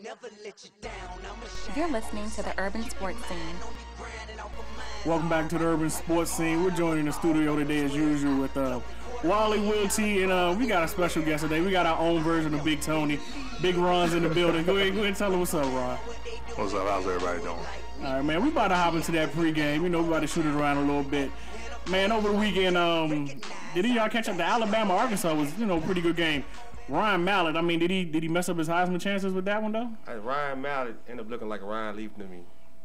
You're listening to the Urban Sports Scene. Welcome back to the Urban Sports Scene. We're joining the studio today as usual with Wally, Will T, and we got a special guest today. We got our own version of Big Tony. Big Ron's in the building. Go ahead and tell him what's up, Ron. What's up? How's everybody doing? All right, man. We about to hop into that pregame. You know, we about to shoot it around a little bit. Man, over the weekend, did y'all catch up? The Alabama-Arkansas was, a pretty good game. Ryan Mallett, I mean, did he mess up his Heisman chances with that one, though? Ryan Mallett ended up looking like a Ryan Leaf to me.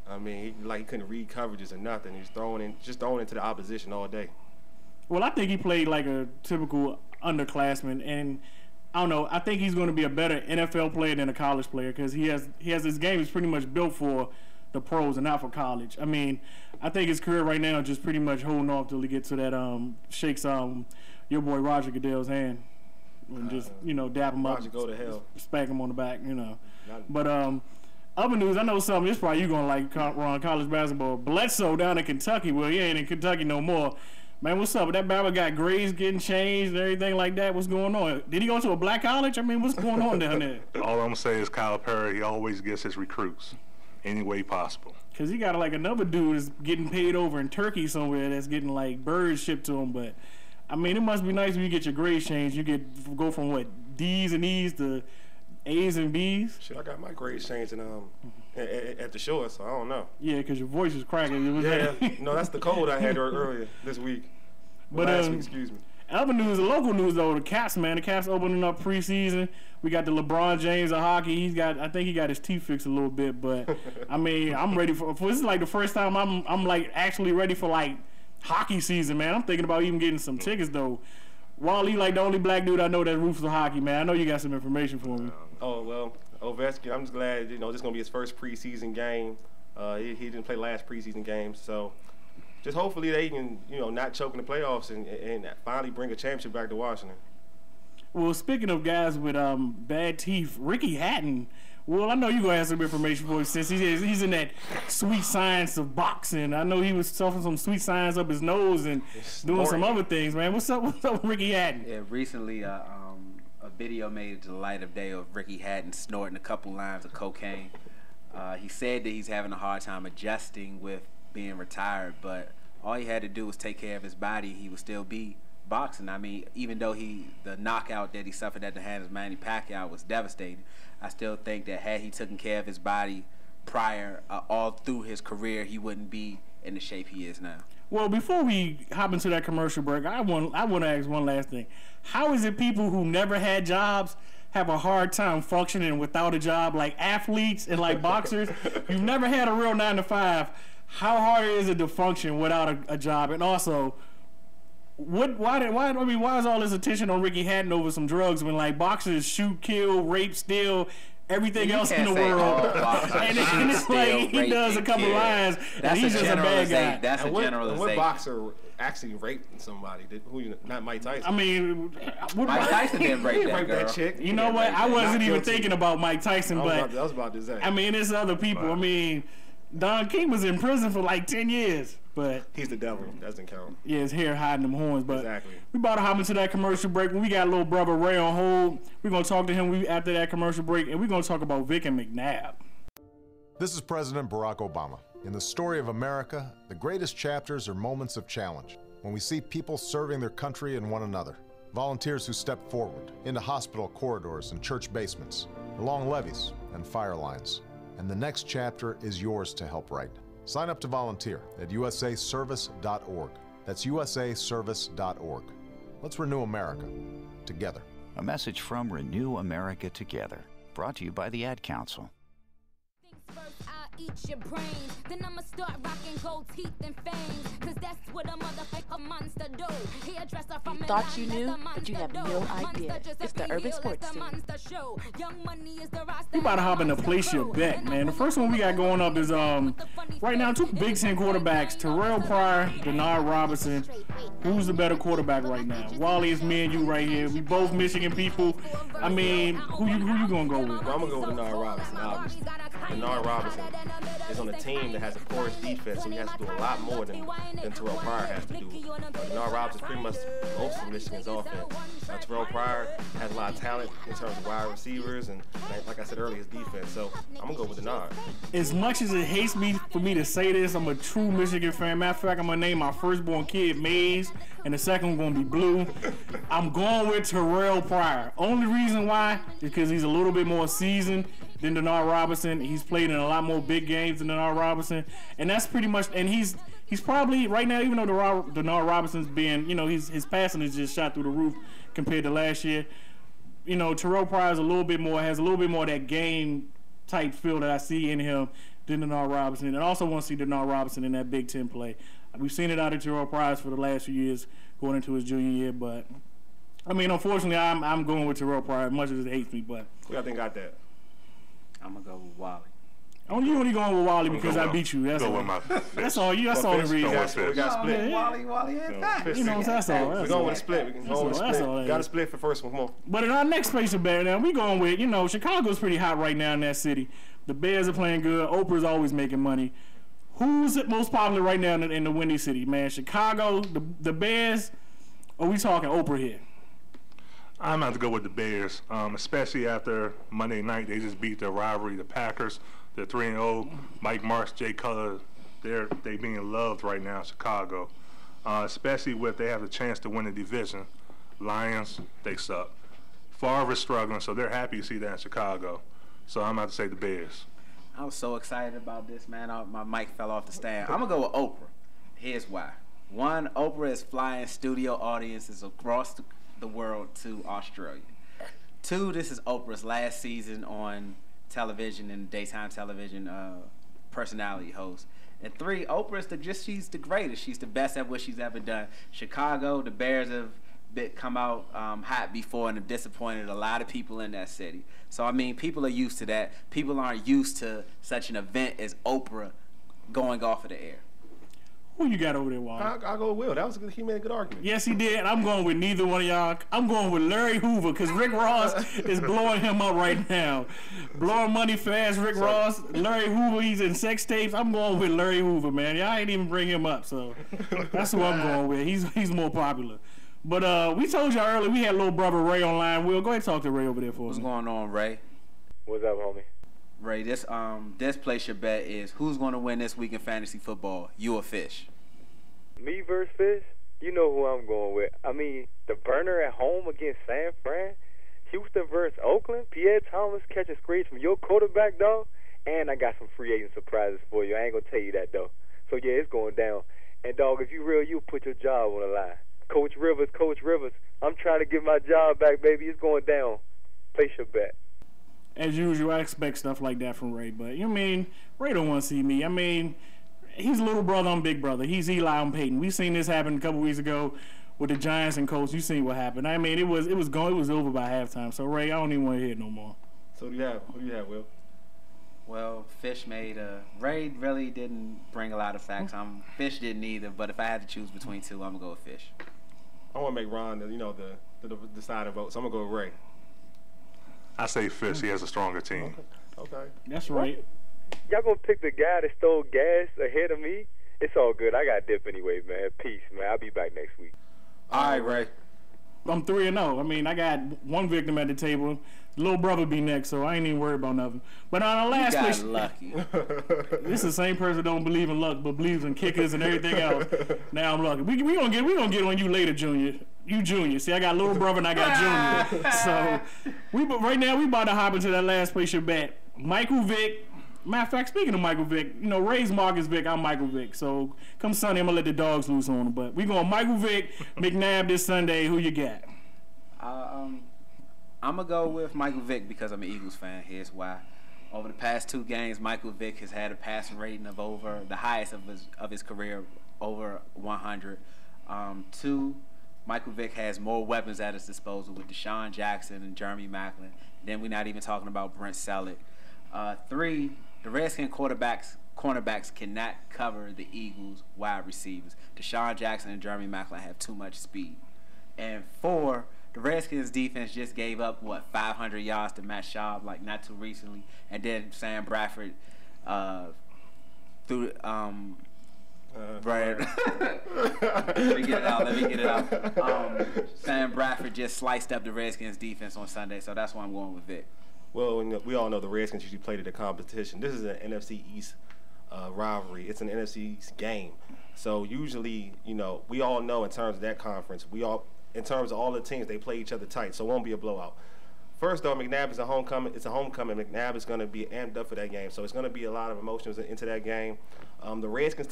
I mean, he couldn't read coverages or nothing. He was just throwing into the opposition all day. Well, I think he played like a typical underclassman, and I don't know. I think he's going to be a better NFL player than a college player because he has his game is pretty much built for the pros and not for college. I mean, I think his career right now is just pretty much holding off till he gets to that shakes your boy Roger Goodell's hand and just dap him Roger up, go to hell, spank him on the back, But other news, I know something. This probably you gonna like Ron, college basketball. Bledsoe down in Kentucky. Well, he ain't in Kentucky no more. Man, what's up? That Bama got grades getting changed and everything like that. What's going on? Did he go to a black college? I mean, what's going on down there? All I'm gonna say is Kyle Perry. He always gets his recruits any way possible. Cause he got like another dude that's getting paid over in Turkey somewhere that's getting like birds shipped to him. But I mean, it must be nice when you get your grades changed. You go from what D's and E's to A's and B's. Shit, I got my grades changed at the shore, so I don't know. Yeah, because your voice was cracking. No, that's the cold I had earlier this week. Last week, excuse me. Other news, the local news though, the Caps, man. The Caps opening up preseason. We got the LeBron James of hockey. I think he got his teeth fixed a little bit, but I mean, I'm ready for this is like the first time I'm like actually ready for like hockey season, man. I'm thinking about even getting some tickets though. Wally, like the only black dude I know that roots for hockey, man. I know you got some information for me. Oh, well, Ovechkin, I'm just glad, this is going to be his first preseason game. He didn't play last preseason game, so just hopefully they can, not choke in the playoffs and finally bring a championship back to Washington. Well, speaking of guys with bad teeth, Ricky Hatton. Well, I know you're going to have some information for him since he's in that sweet science of boxing. I know he was suffering some sweet science up his nose and doing some other things, man. What's up with Ricky Hatton? Yeah, recently a video made it to the light of day of Ricky Hatton snorting a couple lines of cocaine. He said that he's having a hard time adjusting with being retired, but all he had to do was take care of his body. He would still be boxing. I mean, even though the knockout that he suffered at the hands of Manny Pacquiao was devastating, I still think that had he taken care of his body prior, all through his career, he wouldn't be in the shape he is now. Well, before we hop into that commercial break, I want to ask one last thing. How is it people who never had jobs have a hard time functioning without a job, like athletes and like boxers? You've never had a real 9-to-5. How hard is it to function without a job? And also, why is all this attention on Ricky Hatton over some drugs when like boxers shoot, kill, rape, steal, everything else in the world? And it's like he does a couple lines and he's just a bad guy. That's a generalization. What boxer actually raped somebody? Not Mike Tyson. I mean, Mike Tyson didn't rape that chick. You know what? I wasn't even thinking about Mike Tyson, but I was about to say. I mean, there's other people. Wow. I mean, Don King was in prison for like 10 years. But he's the devil. Doesn't count. Yeah, his hair hiding them horns. But exactly. We about to hop into that commercial break. When we got little brother Ray on hold, we're going to talk to him after that commercial break, and we're going to talk about Vic and McNabb. This is President Barack Obama. In the story of America, the greatest chapters are moments of challenge, when we see people serving their country and one another. Volunteers who step forward into hospital corridors and church basements, along levees and fire lines. And the next chapter is yours to help write. Sign up to volunteer at usaservice.org. That's usaservice.org. Let's renew America together. A message from Renew America Together, brought to you by the Ad Council. First, I'll eat your brains. Then I'ma start rocking gold teeth and fangs. Cause that's what a motherfucker monster do. Hairdresser from you thought you knew, but you have no idea. It's the Urban Sports Scene. We about to hop in to place your bet, man. The first one we got going up is right now 2 Big Ten quarterbacks, Terrell Pryor, Denard Robinson. Who's the better quarterback right now? Wally, it's me and you right here. We both Michigan people. I mean, who you gonna go with? I'm gonna go with Denard Robinson, obviously. Denard Robinson is on a team that has a porous defense, so he has to do a lot more than Terrell Pryor has to do. Denard Robinson is pretty much most of Michigan's offense. Terrell Pryor has a lot of talent in terms of wide receivers and, like I said earlier, his defense. So I'm gonna go with Denard. As much as it hates me for me to say this, I'm a true Michigan fan. Matter of fact, I'm gonna name my firstborn kid Maze, and the second one gonna be Blue. I'm going with Terrell Pryor. Only reason why is because he's a little bit more seasoned than Denard Robinson. He's played in a lot more big games than Denard Robinson, and that's pretty much. And he's probably right now, even though Denard Robinson's being, his passing is just shot through the roof compared to last year. Terrell Pryor has a little bit more of that game type feel that I see in him than Denard Robinson. And I also want to see Denard Robinson in that Big Ten play. We've seen it out of Terrell Pryor for the last few years going into his junior year, but I mean, unfortunately, I'm going with Terrell Pryor, as much as it hates me. But who I think got that? I'm gonna go with Wally. You only going with Wally because I beat you. That's all. That's all. That's all the reason. We got split. Wally and Pat. That's all. We're going with a split. We can go with a split. Got to split for the first one. Come on. But in our next place of bet, now we going with Chicago's pretty hot right now in that city. The Bears are playing good. Oprah's always making money. Who's most popular right now in the Windy City, man? Chicago, the Bears, or we talking Oprah here? I'm going to go with the Bears, especially after Monday night. They just beat their rivalry, the Packers. They're 3-0. Mike Martz, Jay Cutler, they being loved right now in Chicago, especially with they have a chance to win the division. Lions, they suck. Favre's struggling, so they're happy to see that in Chicago. So I'm about to say the Bears. I was so excited about this, man. My mic fell off the stand. I'm going to go with Oprah. Here's why. One, Oprah is flying studio audiences across the world to Australia. Two, this is Oprah's last season on television and daytime television personality host. And three, Oprah's she's the greatest. She's the best at what she's ever done. Chicago, the Bears have come out hot before and have disappointed a lot of people in that city. So, I mean, people are used to that. People aren't used to such an event as Oprah going off of the air. Who you got over there, Wally? I'll go with Will. He made a good argument. Yes, he did. I'm going with neither one of y'all. I'm going with Larry Hoover because Rick Ross is blowing him up right now. Blowing money fast, Rick Ross. Larry Hoover, he's in sex tapes. I'm going with Larry Hoover, man. Y'all ain't even bring him up, so that's who I'm going with. He's more popular. But we told y'all earlier we had little brother Ray online. We'll go ahead and talk to Ray over there for us. What's going on, Ray? What's up, homie? Ray, this place your bet is who's going to win this week in fantasy football, you or Fish? Me versus Fish? You know who I'm going with. I mean, the burner at home against San Fran, Houston versus Oakland, Pierre Thomas catching screens from your quarterback, dog, and I got some free agent surprises for you. I ain't going to tell you that, though. So, yeah, it's going down. And, dog, if you real, you put your job on the line. Coach Rivers, I'm trying to get my job back, baby. It's going down. Place your bet. As usual, I expect stuff like that from Ray, but Ray don't want to see me. I mean, he's little brother, I'm big brother. He's Eli, I'm Peyton. We seen this happen a couple weeks ago with the Giants and Colts. You seen what happened. I mean, it was over by halftime. So Ray, I don't even want to hear it no more. So who do you have, Will? Well, Fish made Ray really didn't bring a lot of facts. Fish didn't either, but if I had to choose between two, I'm gonna go with Fish. I want to make Ron the deciding vote, so I'm gonna go with Ray. I say Fish. He has a stronger team. Okay. That's right. Y'all gonna pick the guy that stole gas ahead of me? It's all good. I got dip anyway, man. Peace, man. I'll be back next week. All right, Ray. I'm 3-0. I mean, I got one victim at the table. Little brother be next, so I ain't even worried about nothing. But on our last place, lucky. This is the same person that don't believe in luck, but believes in kickers and everything else. Now I'm lucky. We gonna get on you later, Junior. You Junior. See, I got little brother and I got Junior. So right now we about to hop into that last place your bet. Michael Vick. Matter of fact, speaking of Michael Vick, Ray's Marcus Vick, I'm Michael Vick. So come Sunday, I'm gonna let the dogs loose on him. But we going Michael Vick, McNabb this Sunday. Who you got? I'm going to go with Michael Vick because I'm an Eagles fan. Here's why. Over the past 2 games, Michael Vick has had a passing rating of over the highest of his career, over 100. 2, Michael Vick has more weapons at his disposal with Deshaun Jackson and Jeremy Maclin. Then we're not even talking about Brent Selleck. 3, the Redskins cornerbacks cannot cover the Eagles wide receivers. Deshaun Jackson and Jeremy Maclin have too much speed. And 4, the Redskins defense just gave up 500 yards to Matt Schaub like not too recently, and then Sam Bradford threw right. Let me get it out. Sam Bradford just sliced up the Redskins defense on Sunday, so that's why I'm going with Vic. Well, we all know the Redskins usually play to the competition. This is an NFC East rivalry. It's an NFC East game. So usually, we all know in terms of that conference, in terms of all the teams, they play each other tight, so it won't be a blowout. First, though, McNabb is a homecoming. It's a homecoming. McNabb is going to be amped up for that game, so it's going to be a lot of emotions into that game. The Redskins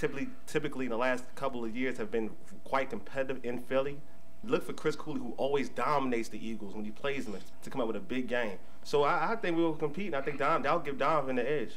typically in the last couple of years have been quite competitive in Philly. Look for Chris Cooley, who always dominates the Eagles when he plays them, to come up with a big game. So I think we will compete, and I think that'll give Donovan the edge.